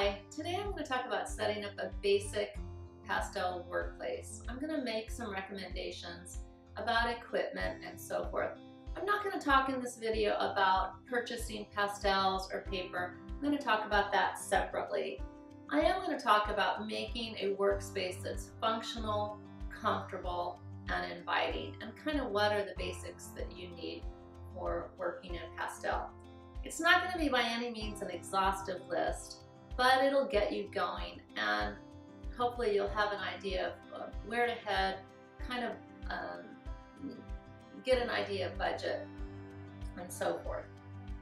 Hi, today I'm going to talk about setting up a basic pastel workplace. I'm going to make some recommendations about equipment and so forth. I'm not going to talk in this video about purchasing pastels or paper. I'm going to talk about that separately. I am going to talk about making a workspace that's functional, comfortable, and inviting, and kind of what are the basics that you need for working in pastel. It's not going to be by any means an exhaustive list, but it'll get you going, and hopefully you'll have an idea of where to head, kind of get an idea of budget and so forth.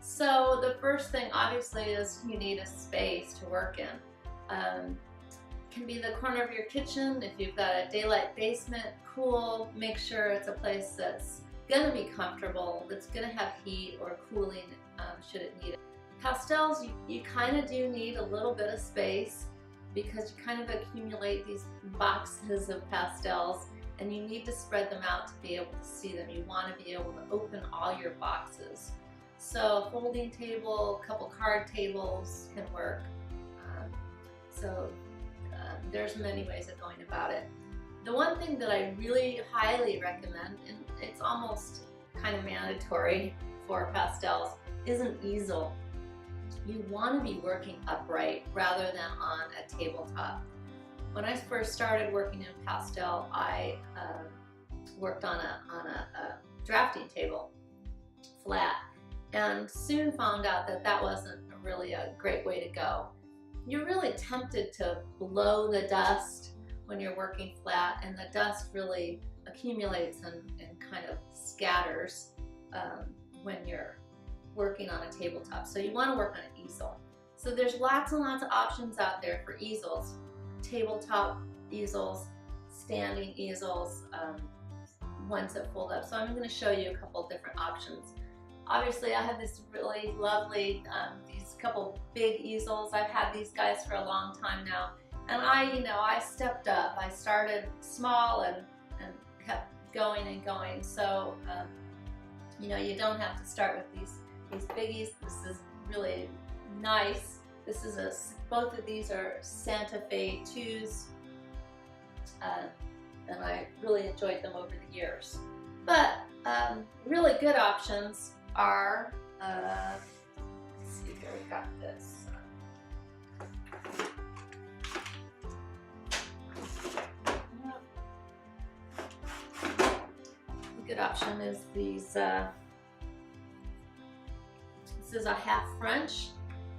So the first thing obviously is you need a space to work in. It can be the corner of your kitchen. If you've got a daylight basement, cool, make sure it's a place that's going to be comfortable, that's going to have heat or cooling should it need it. Pastels, you kind of do need a little bit of space because you kind of accumulate these boxes of pastels and you need to spread them out to be able to see them. You want to be able to open all your boxes. So a folding table, a couple card tables can work. There's many ways of going about it. The one thing that I really highly recommend, and it's almost kind of mandatory for pastels, is an easel. You want to be working upright rather than on a tabletop. When I first started working in pastel, I worked on a drafting table, flat, and soon found out that that wasn't really a great way to go. You're really tempted to blow the dust when you're working flat, and the dust really accumulates and kind of scatters when you're working on a tabletop. So you want to work on an easel. So there's lots and lots of options out there for easels. Tabletop easels, standing easels, ones that fold up. So I'm going to show you a couple different options. Obviously I have this really lovely, these couple big easels. I've had these guys for a long time now. And I stepped up. I started small and kept going and going. So, you don't have to start with these biggies. This is really nice. Both of these are Santa Fe 2s, and I really enjoyed them over the years. But really good options are, let's see here, we've got this. A good option is these. This is a half French,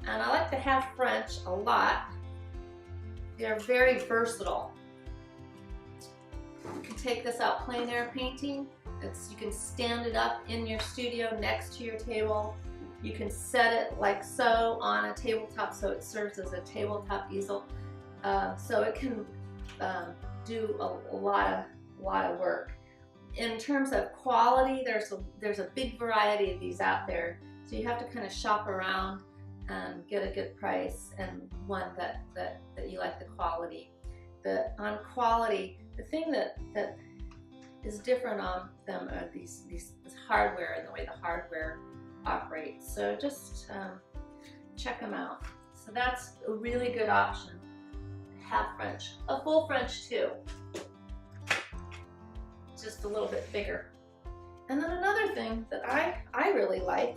and I like the half French a lot. They're very versatile. You can take this out plein air painting. You can stand it up in your studio next to your table. You can set it like so on a tabletop, so it serves as a tabletop easel. So it can do a lot of work. In terms of quality, there's a big variety of these out there. So you have to kind of shop around and get a good price and one that you like the quality. On quality, the thing that is different on them are this hardware and the way the hardware operates. So just check them out. So that's a really good option. Half French, a full French too, just a little bit bigger. And then another thing that I really like.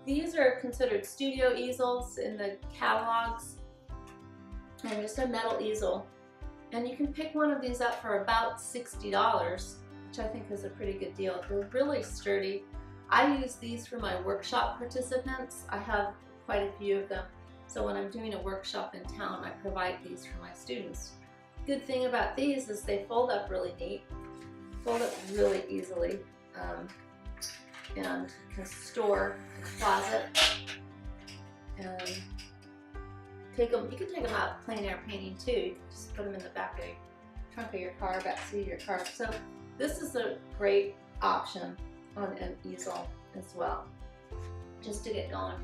These are considered studio easels in the catalogs, and just a metal easel. And you can pick one of these up for about $60, which I think is a pretty good deal. They're really sturdy. I use these for my workshop participants. I have quite a few of them. So when I'm doing a workshop in town, I provide these for my students. Good thing about these is they fold up really neat, fold up really easily. And can store in the closet, and you can take them out plein air painting too. You can just put them in the back of your trunk of your car, back seat of your car. So this is a great option on an easel as well, just to get going.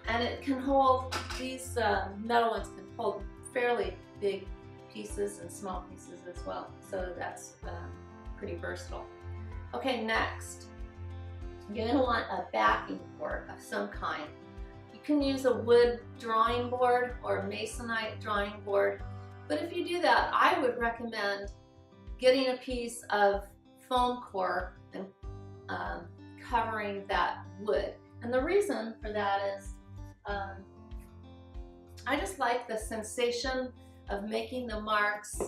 And it can hold, these metal ones can hold fairly big pieces and small pieces as well. So that's pretty versatile. Okay, next. You're going to want a backing board of some kind. You can use a wood drawing board or a masonite drawing board. But if you do that, I would recommend getting a piece of foam core and covering that wood. And the reason for that is I just like the sensation of making the marks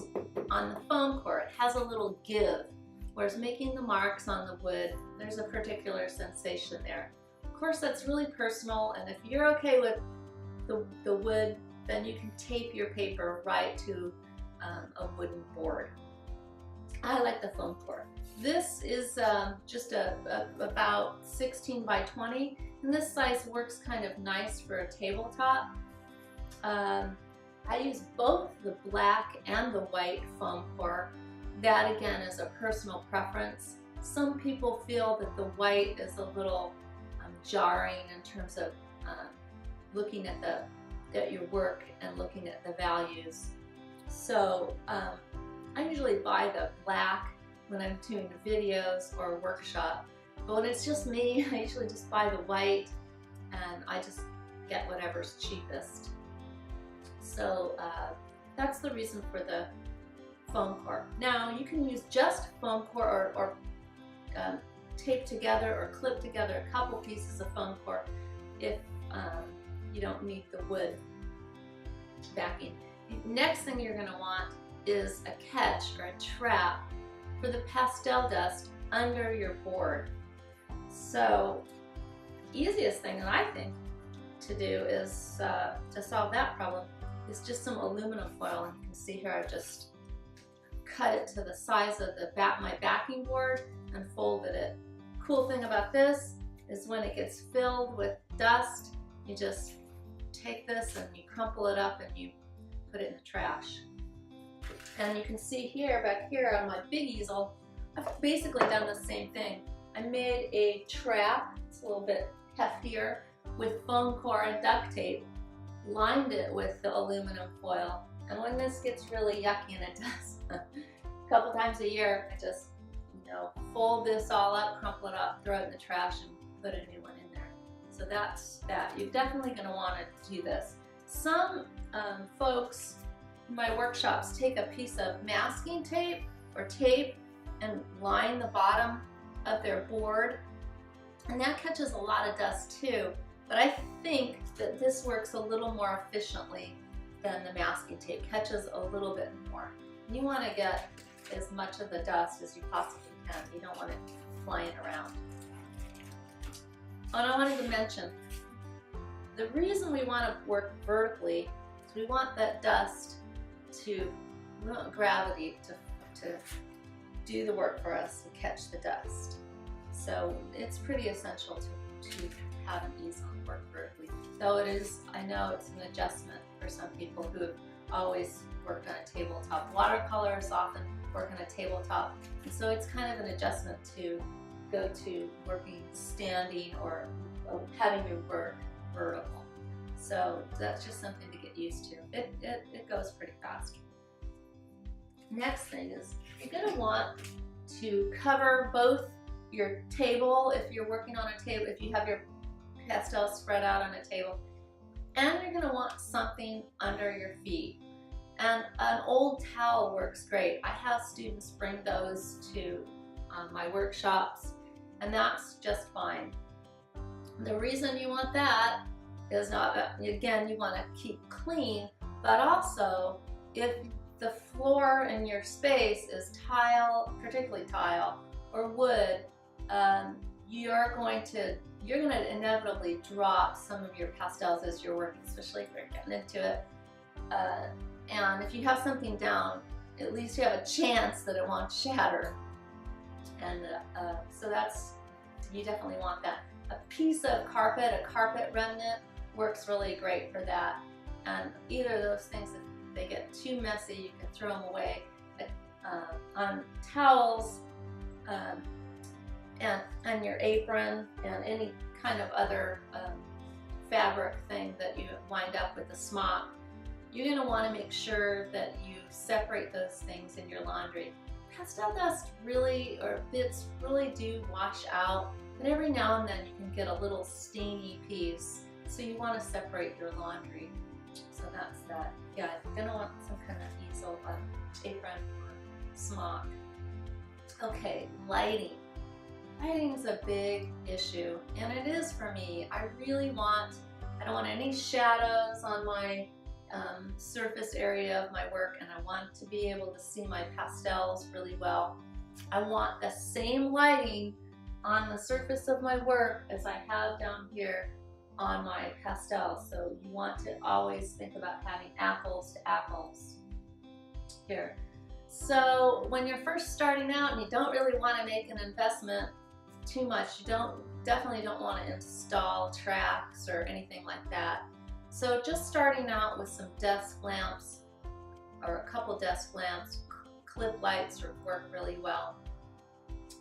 on the foam core. It has a little give, whereas making the marks on the wood, there's a particular sensation there. Of course, that's really personal, and if you're okay with the wood, then you can tape your paper right to a wooden board. I like the foam core. This is just about 16 by 20, and this size works kind of nice for a tabletop. I use both the black and the white foam core. That again is a personal preference. Some people feel that the white is a little jarring in terms of looking at your work and looking at the values. So I usually buy the black when I'm doing videos or a workshop. But when it's just me, I usually just buy the white and I just get whatever's cheapest. So that's the reason for the foam core. Now you can use just foam core or tape together or clip together a couple pieces of foam core if you don't need the wood backing. The next thing you're going to want is a catch or a trap for the pastel dust under your board. So easiest thing that I think to do is to solve that problem is just some aluminum foil, and you can see here I've just cut it to the size of my backing board and folded it. Cool thing about this is when it gets filled with dust, you just take this and you crumple it up and you put it in the trash. And you can see here, back here on my big easel, I've basically done the same thing. I made a trap, it's a little bit heftier, with foam core and duct tape, lined it with the aluminum foil. And when this gets really yucky, and it does a couple times a year, I just fold this all up, crumple it up, throw it in the trash, and put a new one in there. So that's that. You're definitely going to want to do this. Some folks in my workshops take a piece of masking tape or tape and line the bottom of their board, and that catches a lot of dust too. But I think that this works a little more efficiently than the masking tape, catches a little bit more. You want to get as much of the dust as you possibly can. You don't want it flying around. And I wanted to mention, the reason we want to work vertically is we want that dust we want gravity to do the work for us and catch the dust. So it's pretty essential to have an easel work vertically. Though it is, I know it's an adjustment for some people who have always worked on a tabletop. Watercolors often work on a tabletop, and so it's kind of an adjustment to go to working standing or having your work vertical. So that's just something to get used to. It goes pretty fast. Next thing is you're going to want to cover both your table if you're working on a table, if you have your pastel spread out on a table, and you're going to want something under your feet. And an old towel works great. I have students bring those to my workshops, and that's just fine. The reason you want that is not, again, you want to keep clean, but also if the floor in your space is tile, particularly tile or wood, you're going to inevitably drop some of your pastels as you're working, especially if you're getting into it. And if you have something down, at least you have a chance that it won't shatter. And so you definitely want that. A piece of carpet, a carpet remnant, works really great for that. And either of those things, if they get too messy, you can throw them away. On towels and your apron and any kind of other fabric thing that you wind up with a smock, you're going to want to make sure that you separate those things in your laundry. Pastel dust really, or bits really do wash out, but every now and then you can get a little stainy piece. So you want to separate your laundry. So that's that. Yeah, you're gonna want some kind of easel, apron, or smock. Okay, lighting. Lighting's a big issue, and it is for me. I don't want any shadows on my surface area of my work, and I want to be able to see my pastels really well. I want the same lighting on the surface of my work as I have down here on my pastels. So you want to always think about having apples to apples here. So when you're first starting out and you don't really want to make an investment too much, you definitely don't want to install tracks or anything like that. So just starting out with some desk lamps or a couple desk lamps, clip lights work really well.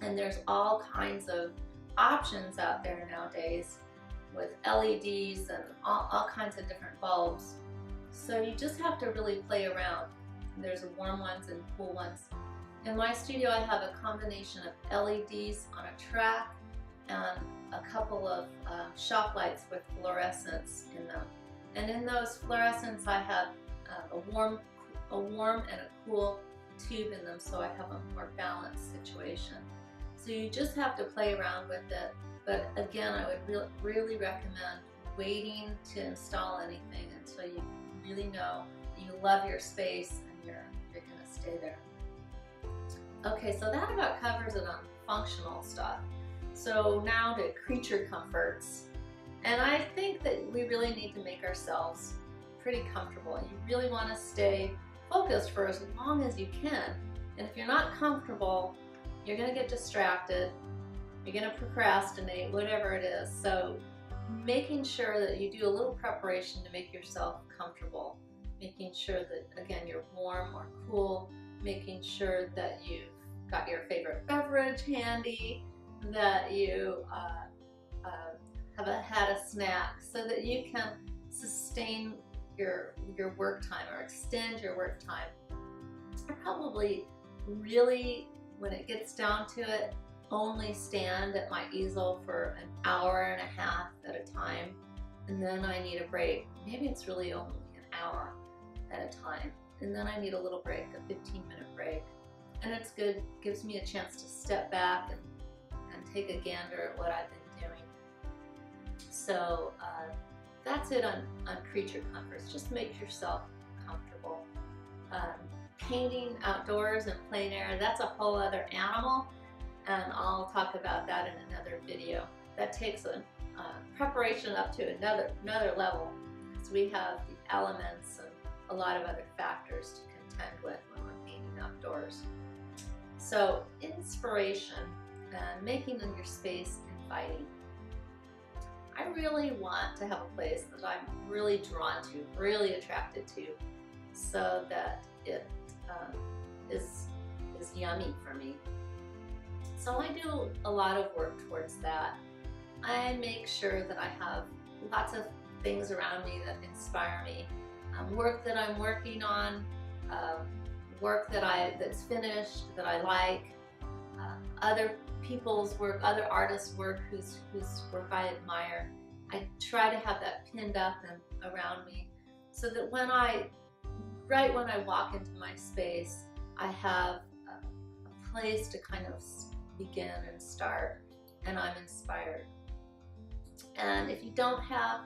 And there's all kinds of options out there nowadays with LEDs and all kinds of different bulbs. So you just have to really play around. There's warm ones and cool ones. In my studio I have a combination of LEDs on a track and a couple of shop lights with fluorescents in them. And in those fluorescents I have a warm and a cool tube in them, so I have a more balanced situation. So you just have to play around with it. But again, I would really recommend waiting to install anything until you really know you love your space and you're going to stay there. Okay, so that about covers it on functional stuff. So now to creature comforts. And I think that we really need to make ourselves pretty comfortable. You really want to stay focused for as long as you can. And if you're not comfortable, you're going to get distracted. You're going to procrastinate, whatever it is. So making sure that you do a little preparation to make yourself comfortable. Making sure that, again, you're warm or cool. Making sure that you've got your favorite beverage handy, that you have had a snack so that you can sustain your work time or extend your work time. I probably really, when it gets down to it, only stand at my easel for an hour and a half at a time, and then I need a break. Maybe it's really only an hour at a time, and then I need a little break, a 15-minute break. And it's good, gives me a chance to step back and take a gander at what I've been doing. So that's it on creature comforts. Just make yourself comfortable. Painting outdoors and plein air, that's a whole other animal, and I'll talk about that in another video. That takes a preparation up to another level, because we have the elements and a lot of other factors to contend with when we're painting outdoors. So inspiration and making your space inviting. I really want to have a place that I'm really drawn to, really attracted to, so that it is yummy for me. So I do a lot of work towards that. I make sure that I have lots of things around me that inspire me. Work that I'm working on, work that's finished, that I like, other people's work, other artists' work whose work I admire. I try to have that pinned up and around me, so that right when I walk into my space, I have a place to kind of begin and start, and I'm inspired. And if you don't have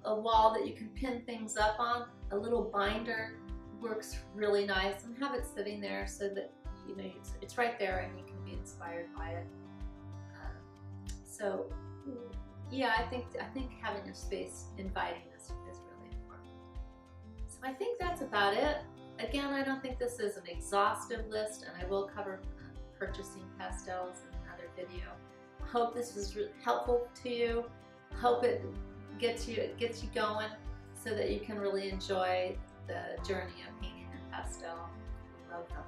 a wall that you can pin things up on, a little binder works really nice, and have it sitting there so that you know it's right there and you can be inspired by it. So yeah, I think having a space inviting is really important. So I think that's about it. Again, I don't think this is an exhaustive list, and I will cover purchasing pastels in another video. Hope this was helpful to you. Hope it gets you going so that you can really enjoy the journey of painting in pastel. Love them.